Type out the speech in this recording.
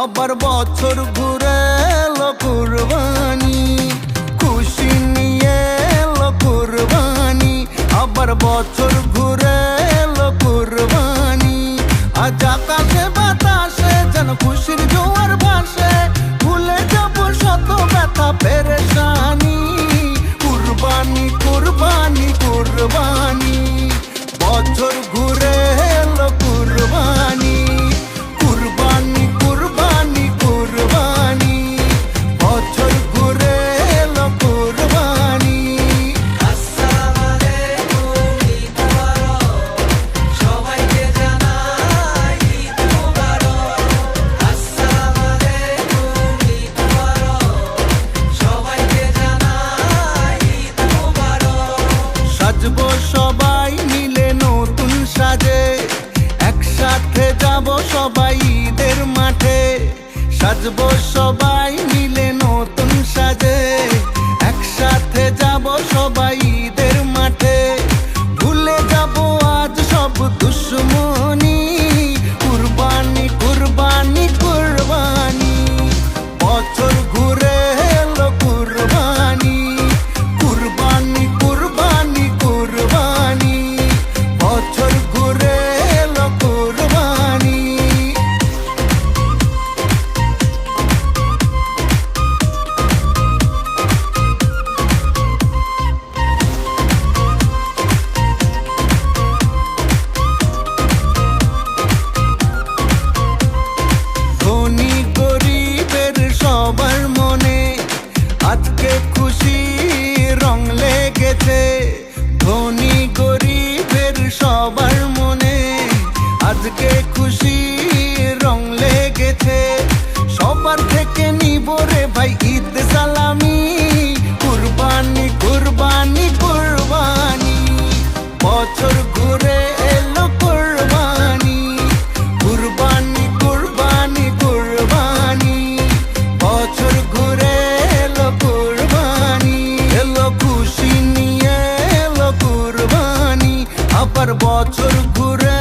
আবার বছর ঘুরে এলো কুরবানি, খুশি নিয়ে এলো কুরবানি। আবার বছর ঘুরে এলো কুরবানি। আজ আকাশে বাতাসে যেন খুশির জোয়ার ভাসে, ভুলে যাব শত ব্যথা পেরেশানি। কুরবানি কুরবানি কুরবানি, বছর ঘুরে এলো কুরবানি। কুরবানি কুরবানি কুরবানি, বছর ঘুরে এলো কুরবানি। আসসালামু আলাইকুম, ঈদ মুবারক, সবাইকে জানাই ঈদ মুবারক। আসসালামু আলাইকুম, ঈদ মুবারক, সবাইকে জানাই ঈদ মুবারক। সাজবো সবাই মিলে নতুন সাজে, একসাথে যাব সবাই ঈদের মাঠে। সাজবো সবাই মিলে নতুন সাজে, একসাথে যাব সবাই ঈদের মাঠে। ভুলে যাব আজ সব দুশ্মনী, কুরবানি কুরবানি কুরবানি, বছর ঘুরে এলো কুরবানি। কুরবানি কুরবানি কুরবানি, বছর ঘুরে এলো কুরবানি। ধনী গরিবের সবার মনে আজকে খুশি রং লেগেছে। ধনী গরিবের সবার মনে আজকে খুশি রং লেগেছে। সবার থেকে নিব রে ভাই ঈদ সালামি, কুরবানি কুরবানি কুরবানি, বছর ঘুরে এলো কুরবানি। কুরবানি কুরবানি কুরবানি, বছর ঘুরে এলো কুরবানি। এলো খুশি নিয়ে এলো কুরবানি, আবার বছর ঘুরে